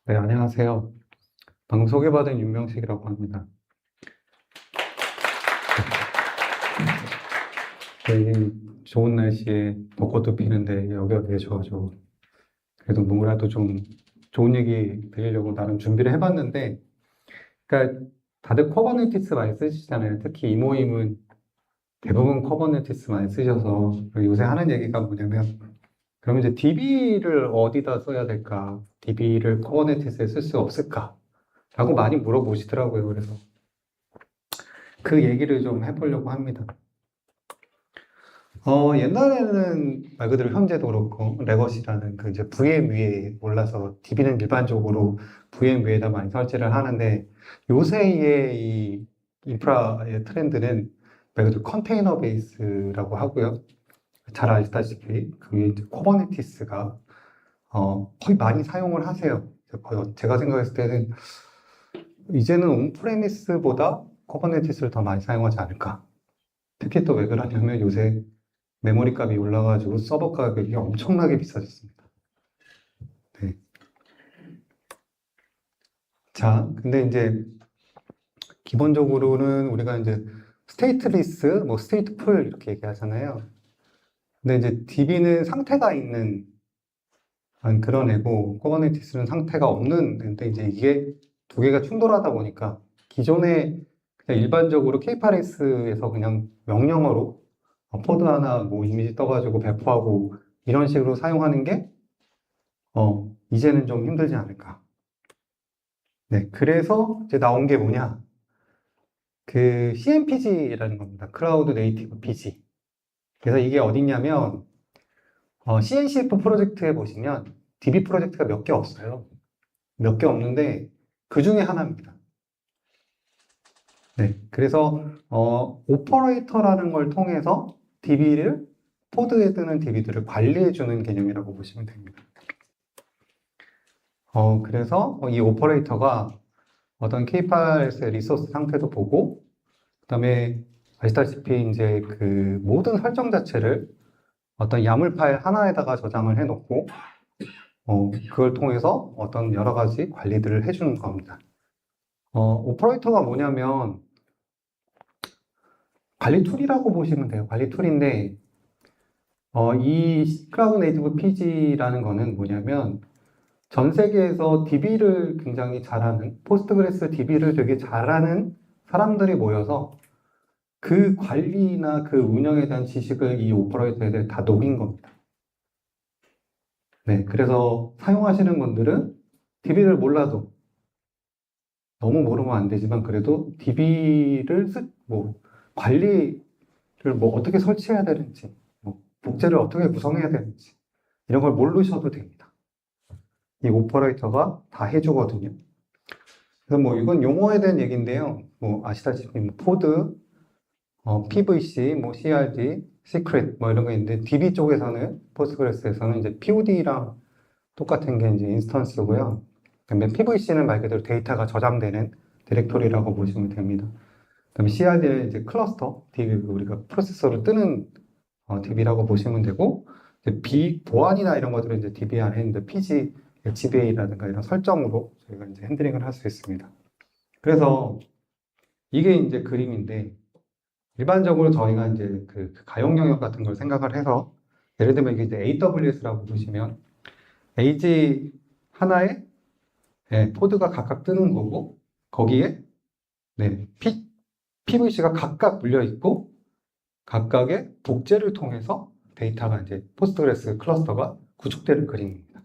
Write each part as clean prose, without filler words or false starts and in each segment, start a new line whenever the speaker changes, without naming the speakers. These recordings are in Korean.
네, 안녕하세요. 방금 소개받은 윤명식이라고 합니다. 네, 이 좋은 날씨에 벚꽃도 피는데 여기가 되게 좋아서 그래도 뭐라도 좀 좋은 얘기 드리려고 나름 준비를 해봤는데, 그러니까 다들 커버네티스 많이 쓰시잖아요. 특히 이 모임은 대부분 커버네티스 많이 쓰셔서 요새 하는 얘기가 뭐냐면, 그러면 이제 DB를 어디다 써야 될까? DB를 커버네티스에 쓸 수 없을까? 라고 많이 물어보시더라고요. 그래서 그 얘기를 좀 해보려고 합니다. 옛날에는 말 그대로 현재도 그렇고, 레거시라는 그 이제 VM 위에 올라서 DB는 일반적으로 VM 위에다 많이 설치를 하는데, 요새의 이 인프라의 트렌드는 말 그대로 컨테이너 베이스라고 하고요. 잘 아시다시피, 그 위에 이제 쿠버네티스가, 거의 많이 사용을 하세요. 거의 제가 생각했을 때는, 이제는 온프레미스보다 쿠버네티스를 더 많이 사용하지 않을까. 특히 또 왜 그러냐면 요새 메모리 값이 올라가지고 서버 가격이 엄청나게 비싸졌습니다. 네. 자, 근데 이제 기본적으로는 우리가 이제 스테이트리스, 뭐 스테이트풀 이렇게 얘기하잖아요. 근데 이제 DB는 상태가 있는 그런 애고, 쿠버네티스는 상태가 없는 애인데 이제 이게 두 개가 충돌하다 보니까 기존에 그냥 일반적으로 K8S에서 그냥 명령어로 포드 하나 뭐 이미지 떠가지고 배포하고 이런 식으로 사용하는 게 이제는 좀 힘들지 않을까. 네, 그래서 이제 나온 게 뭐냐. 그 CNPG라는 겁니다. 클라우드 네이티브 PG. 그래서 이게 어딨냐면, CNCF 프로젝트에 보시면 DB 프로젝트가 몇 개 없어요. 몇 개 없는데, 그 중에 하나입니다. 네, 그래서, 오퍼레이터라는 걸 통해서 DB를, 포드에 뜨는 DB들을 관리해주는 개념이라고 보시면 됩니다. 그래서 이 오퍼레이터가 어떤 K8S의 리소스 상태도 보고, 그 다음에 아시다시피 이제 그 모든 설정 자체를 어떤 야물 파일 하나에다가 저장을 해놓고, 그걸 통해서 어떤 여러 가지 관리들을 해주는 겁니다. 오퍼레이터가 뭐냐면 관리 툴이라고 보시면 돼요. 관리 툴인데, 이 클라우드 네이티브 PG라는 거는 뭐냐면 전 세계에서 DB를 굉장히 잘하는, 포스트그레스 DB를 되게 잘하는 사람들이 모여서 그 관리나 그 운영에 대한 지식을 이 오퍼레이터에 다 녹인 겁니다. 네, 그래서 사용하시는 분들은 DB를 몰라도 너무 모르면 안 되지만 그래도 DB를 관리를 뭐 어떻게 설치해야 되는지, 뭐 복제를 어떻게 구성해야 되는지 이런 걸 모르셔도 됩니다. 이 오퍼레이터가 다 해주거든요. 그래서 뭐 이건 용어에 대한 얘기인데요. 뭐 아시다시피 뭐 포드, PVC, 뭐 CRD, 시크릿 뭐 이런 거 있는데 DB 쪽에서는 포스트그레스에서는 이제 POD랑 똑같은 게 이제 인스턴스고요. 그다음에 PVC는 말 그대로 데이터가 저장되는 디렉토리라고 보시면 됩니다. 그다음에 CRD는 이제 클러스터, DB 우리가 프로세서를 뜨는 DB라고 보시면 되고, 이제 보안이나 이런 것들은 이제 DB 안에 있는데 PG, HBA라든가 이런 설정으로 저희가 이제 핸들링을 할 수 있습니다. 그래서 이게 이제 그림인데 일반적으로 저희가 이제 그 가용 영역 같은 걸 생각을 해서 예를 들면 이게 이제 AWS라고 보시면 AG 하나에 포드가 각각 뜨는 거고 거기에 PVC가 각각 물려 있고 각각의 복제를 통해서 데이터가 이제 포스트그레스 클러스터가 구축되는 그림입니다.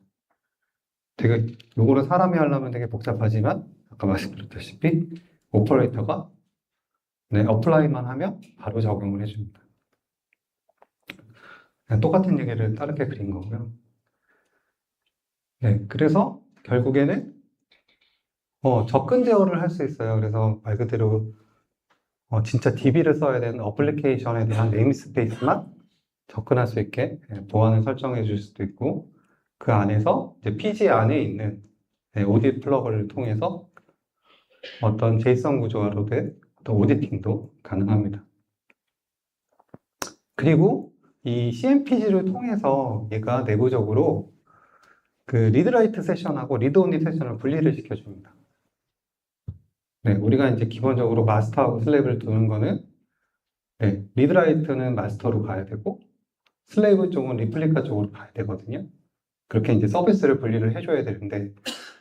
되게 요거를 사람이 하려면 되게 복잡하지만 아까 말씀드렸다시피 오퍼레이터가 어플라이만 하면 바로 적용을 해줍니다. 똑같은 얘기를 다르게 그린 거고요. 네, 그래서 결국에는 접근 제어를 할 수 있어요. 그래서 말 그대로 진짜 DB를 써야 되는 어플리케이션에 대한 네임스페이스만 접근할 수 있게 보안을 설정해 줄 수도 있고 그 안에서 이제 PG 안에 있는 오디트 플러그를 통해서 어떤 제이슨 구조화로 된 어떤 오디팅도 가능합니다. 그리고 이 CMPG를 통해서 얘가 내부적으로 그 리드라이트 세션하고 리드온리 세션을 분리를 시켜줍니다. 네, 우리가 이제 기본적으로 마스터하고 슬레이브를 두는 거는 네, 리드라이트는 마스터로 가야 되고 슬레이브 쪽은 리플리카 쪽으로 가야 되거든요. 그렇게 이제 서비스를 분리를 해줘야 되는데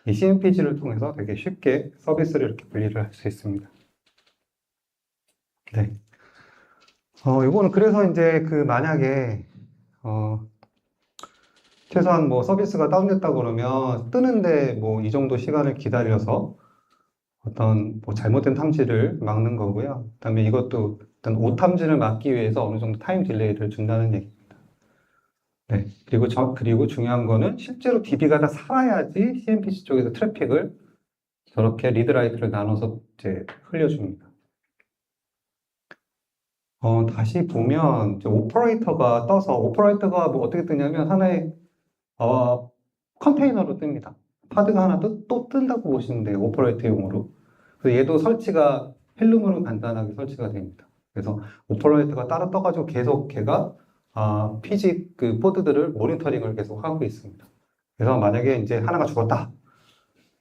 이 CMPG를 통해서 되게 쉽게 서비스를 이렇게 분리를 할 수 있습니다. 네. 이거는 그래서 이제 그 만약에 최소한 뭐 서비스가 다운됐다 그러면 뜨는데 뭐 이 정도 시간을 기다려서 어떤 뭐 잘못된 탐지를 막는 거고요. 그다음에 이것도 일단 오탐지를 막기 위해서 어느 정도 타임 딜레이를 준다는 얘기입니다. 네. 그리고 중요한 거는 실제로 DB가 다 살아야지 CMPC 쪽에서 트래픽을 저렇게 리드라이트를 나눠서 이제 흘려줍니다. 다시 보면 이제 오퍼레이터가 떠서 오퍼레이터가 뭐 어떻게 뜨냐면 하나의 컨테이너로 뜹니다. 파드가 하나 또 뜬다고 보시면 돼요. 오퍼레이터용으로. 그래서 얘도 설치가 헬룸으로 간단하게 설치가 됩니다. 그래서 오퍼레이터가 따로 떠가지고 계속 걔가 PG 그 포드들을 모니터링을 계속 하고 있습니다. 그래서 만약에 이제 하나가 죽었다.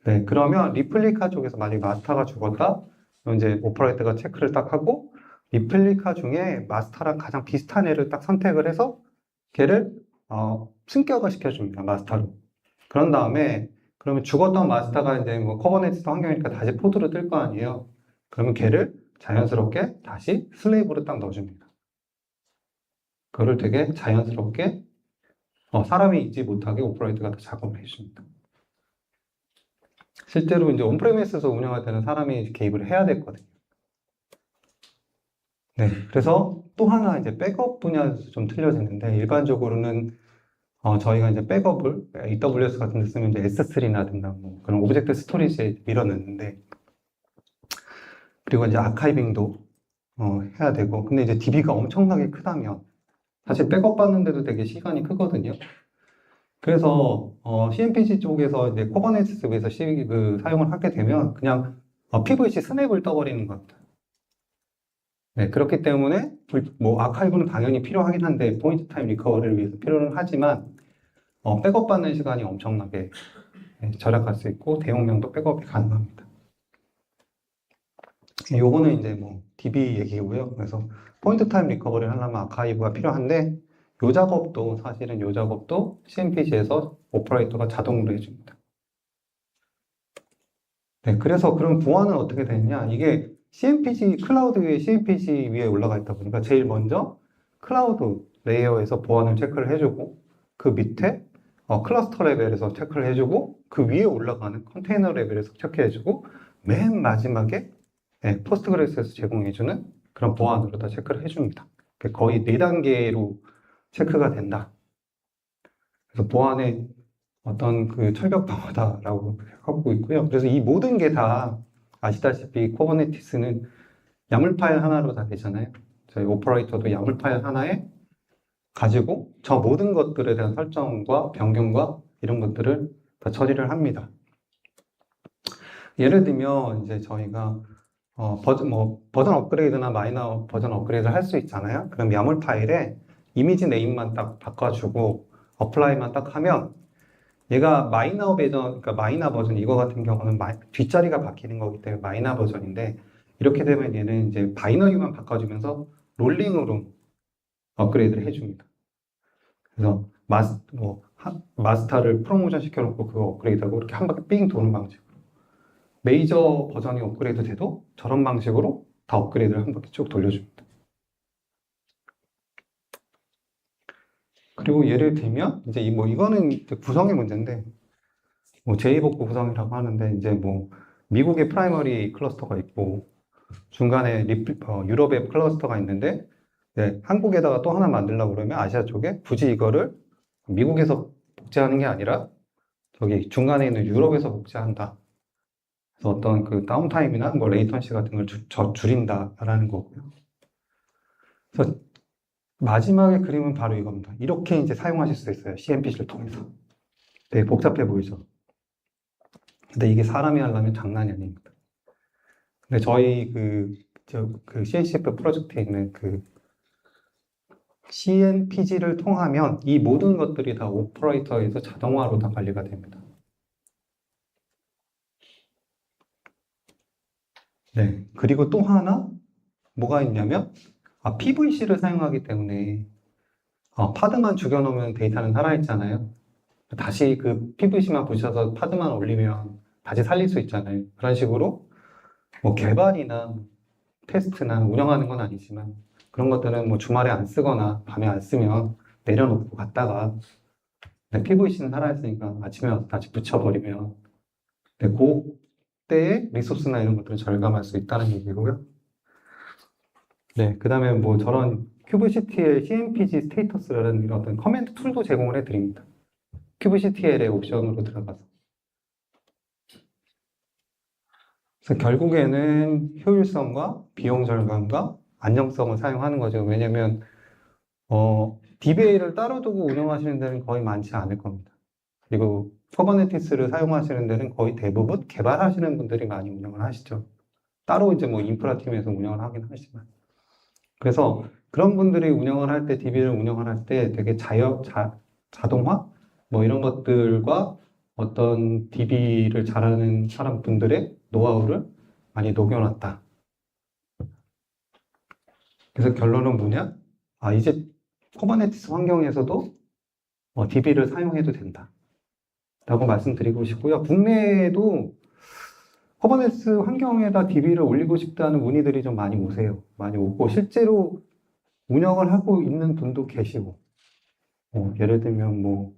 네, 그러면 리플리카 쪽에서 만약에 마스터가 죽었다. 그럼 이제 오퍼레이터가 체크를 딱 하고 리플리카 중에 마스터랑 가장 비슷한 애를 딱 선택을 해서 걔를 승격을 시켜줍니다. 마스터로. 그런 다음에 그러면 죽었던 마스터가 이제 뭐 커버네티스 환경이니까 다시 포드로 뜰 거 아니에요. 그러면 걔를 자연스럽게 다시 슬레이브로 딱 넣어줍니다. 그거를 되게 자연스럽게 사람이 잊지 못하게 오퍼레이터가 다 작업을 해줍니다. 실제로 이제 온프레미스에서 운영할 때는 사람이 개입을 해야 됐거든요. 네, 그래서 또 하나 이제 백업 분야에서 좀 틀려지는데 일반적으로는 저희가 이제 백업을 AWS 같은 데 쓰면 이제 S3나든가 뭐 그런 오브젝트 스토리지에 밀어넣는데 그리고 이제 아카이빙도 해야 되고 근데 이제 DB가 엄청나게 크다면 사실 백업 받는데도 되게 시간이 크거든요. 그래서 CMPC 쪽에서 이제 코버네티스에서 사용을 하게 되면 그냥 PVC 스냅을 떠버리는 겁니다. 네, 그렇기 때문에 뭐 아카이브는 당연히 필요하긴 한데 포인트 타임 리커버리를 위해서 필요는 하지만 백업 받는 시간이 엄청나게 절약할 수 있고 대용량도 백업이 가능합니다. 요거는 이제 뭐 DB 얘기고요. 그래서 포인트 타임 리커버리를 하려면 아카이브가 필요한데 사실은 요 작업도 CMPG에서 오퍼레이터가 자동으로 해줍니다. 네, 그래서 그럼 보안은 어떻게 되느냐? 이게 CMPG 클라우드 위에 CMPG 위에 올라가 있다 보니까 제일 먼저 클라우드 레이어에서 보안을 체크를 해주고 그 밑에 클러스터 레벨에서 체크를 해주고 그 위에 올라가는 컨테이너 레벨에서 체크해주고 맨 마지막에 포스트그레스에서 제공해주는 그런 보안으로 다 체크를 해줍니다. 거의 4단계로 체크가 된다. 그래서 보안의 어떤 그 철벽 방어다라고 하고 있고요. 그래서 이 모든 게 다 아시다시피 코버네티스는 야물 파일 하나로 다 되잖아요. 저희 오퍼레이터도 야물 파일 하나에 가지고 저 모든 것들에 대한 설정과 변경과 이런 것들을 다 처리를 합니다. 예를 들면 이제 저희가 버전 업그레이드나 마이너 버전 업그레이드를 할 수 있잖아요. 그럼 야물 파일에 이미지 네임만 딱 바꿔주고 어플라이만 딱 하면 얘가 그러니까 마이너 버전 이거 같은 경우는 뒷자리가 바뀌는 거기 때문에 마이너 버전인데 이렇게 되면 얘는 이제 바이너리만 바꿔주면서 롤링으로 업그레이드를 해줍니다. 그래서 마스터를 프로모션 시켜놓고 그거 업그레이드하고 이렇게 한 바퀴 삥 도는 방식으로 메이저 버전이 업그레이드 돼도 저런 방식으로 다 업그레이드를 한 바퀴 쭉 돌려줍니다. 그리고 예를 들면 이제 이거는 이제 구성의 문제인데 뭐 제2복구 구성이라고 하는데 이제 뭐 미국의 프라이머리 클러스터가 있고 중간에 유럽의 클러스터가 있는데 한국에다가 또 하나 만들려고 그러면 아시아 쪽에 굳이 이거를 미국에서 복제하는 게 아니라 저기 중간에 있는 유럽에서 복제한다. 그래서 어떤 그 다운타임이나 뭐 레이턴시 같은 걸 줄인다라는 거고요. 그래서 마지막에 그림은 바로 이겁니다. 이렇게 이제 사용하실 수 있어요. CMPC를 통해서. 되게 복잡해 보이죠? 근데 이게 사람이 하려면 장난이 아닙니다. 근데 저희 그 CNCF 프로젝트에 있는 CNPG를 통하면 이 모든 것들이 다 오퍼레이터에서 자동화로 다 관리가 됩니다. 네. 그리고 또 하나 뭐가 있냐면 PVC를 사용하기 때문에 파드만 죽여놓으면 데이터는 살아있잖아요. 다시 그 PVC만 부셔서 파드만 올리면 다시 살릴 수 있잖아요. 그런 식으로 뭐 개발이나 테스트나 운영하는 건 아니지만 그런 것들은 뭐 주말에 안 쓰거나 밤에 안 쓰면 내려놓고 갔다가 PVC는 살아있으니까 아침에 와서 다시 붙여버리면 그때의 리소스나 이런 것들을 절감할 수 있다는 얘기고요. 네, 그 다음에 뭐 저런 큐브CTL CNPG 스테이터스라는 어떤 커맨드 툴도 제공을 해드립니다. 큐브CTL의 옵션으로 들어가서. 그래서 결국에는 효율성과 비용 절감과 안정성을 사용하는 거죠. 왜냐면 DBA를 따로 두고 운영하시는 데는 거의 많지 않을 겁니다. 그리고 쿠버네티스를 사용하시는 데는 거의 대부분 개발하시는 분들이 많이 운영을 하시죠. 따로 이제 뭐 인프라 팀에서 운영을 하긴 하지만. 그래서 그런 분들이 운영을 할 때, DB를 운영을 할 때 되게 자동화? 뭐 이런 것들과 어떤 DB를 잘하는 사람분들의 노하우를 많이 녹여놨다. 그래서 결론은 뭐냐? 이제 쿠버네티스 환경에서도 DB를 사용해도 된다. 라고 말씀드리고 싶고요. 국내에도 쿠버네티스 환경에다 DB를 올리고 싶다는 문의들이 좀 많이 오세요. 많이 오고, 실제로 운영을 하고 있는 분도 계시고, 예를 들면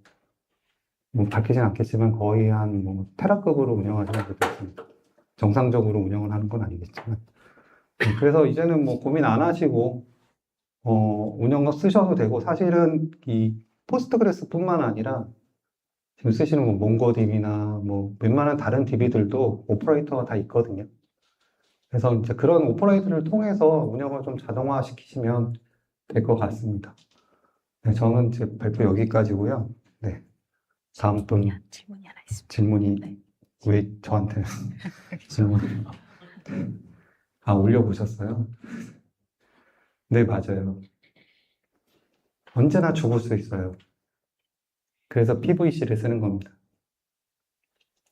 밝히진 않겠지만 거의 한 테라급으로 운영하시는 분도 있습니다. 정상적으로 운영을 하는 건 아니겠지만. 그래서 이제는 고민 안 하시고, 운영을 쓰셔도 되고, 사실은 이 포스트그레스뿐만 아니라 지금 쓰시는 몽고DB나 웬만한 다른 DB들도 오퍼레이터가 다 있거든요. 그래서 이제 그런 오퍼레이터를 통해서 운영을 좀 자동화 시키시면 될 것 같습니다. 네, 저는 제 발표 여기까지고요. 네. 다음 분
질문이 하나 있습니다.
질문이
네.
왜 저한테 질문? 올려보셨어요? 네, 맞아요. 언제나 죽을 수 있어요. 그래서 PVC를 쓰는 겁니다.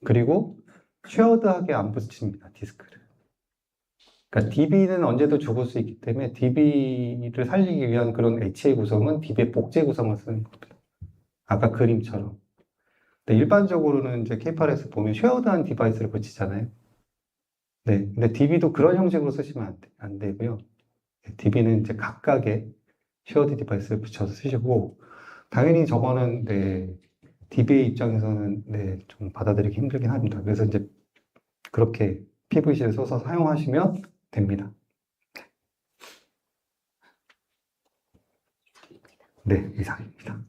그리고 쉐어드하게 안 붙입니다, 디스크를. 그러니까 DB는 언제도 죽을 수 있기 때문에 DB를 살리기 위한 그런 HA 구성은 DB의 복제 구성을 쓰는 겁니다. 아까 그림처럼. 근데 일반적으로는 이제 K8에서 보면 쉐어드한 디바이스를 붙이잖아요. 네. 근데 DB도 그런 형식으로 쓰시면 안 되고요. DB는 이제 각각의 쉐어드 디바이스를 붙여서 쓰시고, 당연히 저거는, DB의 입장에서는, 좀 받아들이기 힘들긴 합니다. 그래서 이제 그렇게 PVC를 써서 사용하시면 됩니다. 네, 이상입니다.